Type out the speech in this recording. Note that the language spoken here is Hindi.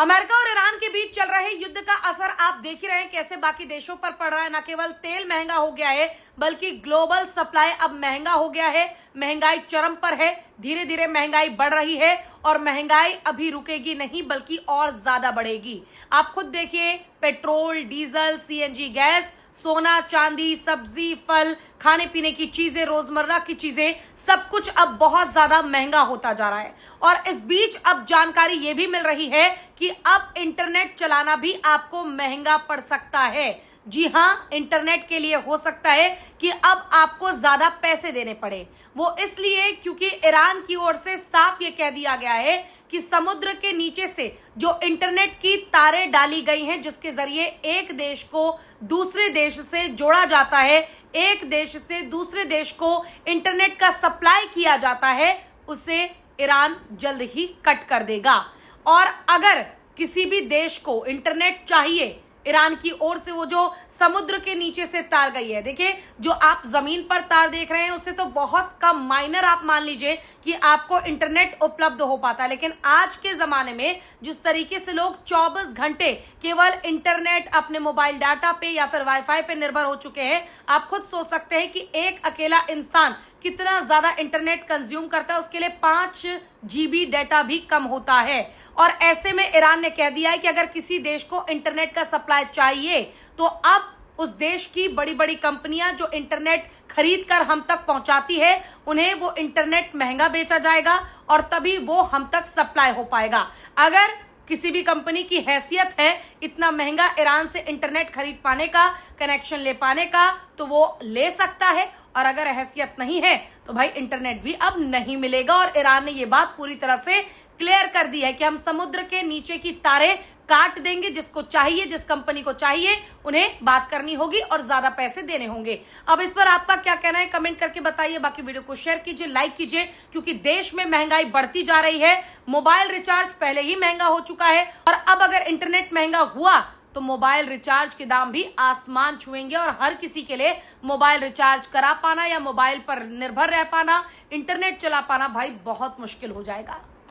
अमेरिका और ईरान के बीच चल रहे युद्ध का असर आप देख ही रहे हैं कैसे बाकी देशों पर पड़ रहा है। न केवल तेल महंगा हो गया है बल्कि ग्लोबल सप्लाई अब महंगा हो गया है। महंगाई चरम पर है, धीरे धीरे महंगाई बढ़ रही है और महंगाई अभी रुकेगी नहीं बल्कि और ज्यादा बढ़ेगी। आप खुद देखिए, पेट्रोल, डीजल, सीएनजी गैस, सोना, चांदी, सब्जी, फल, खाने पीने की चीजें, रोजमर्रा की चीजें, सब कुछ अब बहुत ज्यादा महंगा होता जा रहा है। और इस बीच अब जानकारी ये भी मिल रही है कि अब इंटरनेट चलाना भी आपको महंगा पड़ सकता है। जी हाँ, इंटरनेट के लिए हो सकता है कि अब आपको ज्यादा पैसे देने पड़े। वो इसलिए क्योंकि ईरान की ओर से साफ ये कह दिया गया है कि समुद्र के नीचे से जो इंटरनेट की तारें डाली गई हैं, जिसके जरिए एक देश को दूसरे देश से जोड़ा जाता है, एक देश से दूसरे देश को इंटरनेट का सप्लाई किया जाता है, उसे ईरान जल्द ही कट कर देगा। और अगर किसी भी देश को इंटरनेट चाहिए, ईरान की ओर से वो जो समुद्र के नीचे से तार गई है, देखिए जो आप जमीन पर तार देख रहे हैं उससे तो बहुत कम, माइनर आप मान लीजिए कि आपको इंटरनेट उपलब्ध हो पाता है। लेकिन आज के जमाने में जिस तरीके से लोग 24 घंटे केवल इंटरनेट, अपने मोबाइल डाटा पे या फिर वाईफाई पे निर्भर हो चुके हैं, आप खुद सोच सकते हैं कि एक अकेला इंसान कितना ज्यादा इंटरनेट कंज्यूम करता है। उसके लिए 5 GB डाटा भी कम होता है। और ऐसे में ईरान ने कह दिया है कि अगर किसी देश को इंटरनेट का सप्लाई चाहिए तो अब उस देश की बड़ी बड़ी कंपनियां जो इंटरनेट खरीद कर हम तक पहुंचाती है, उन्हें वो इंटरनेट महंगा बेचा जाएगा और तभी वो हम तक सप्लाई हो पाएगा। अगर किसी भी कंपनी की हैसियत है इतना महंगा ईरान से इंटरनेट खरीद पाने का, कनेक्शन ले पाने का, तो वो ले सकता है। और अगर हैसियत नहीं है तो भाई इंटरनेट भी अब नहीं मिलेगा। और ईरान ने ये बात पूरी तरह से क्लियर कर दी है कि हम समुद्र के नीचे की तारें काट देंगे। जिसको चाहिए, जिस कंपनी को चाहिए, उन्हें बात करनी होगी और ज्यादा पैसे देने होंगे। अब इस पर आपका क्या कहना है कमेंट करके बताइए। बाकी वीडियो को शेयर कीजिए, लाइक कीजिए, क्योंकि देश में महंगाई बढ़ती जा रही है। मोबाइल रिचार्ज पहले ही महंगा हो चुका है और अब अगर इंटरनेट महंगा हुआ तो मोबाइल रिचार्ज के दाम भी आसमान छुएंगे और हर किसी के लिए मोबाइल रिचार्ज करा पाना या मोबाइल पर निर्भर रह पाना, इंटरनेट चला पाना भाई बहुत मुश्किल हो जाएगा।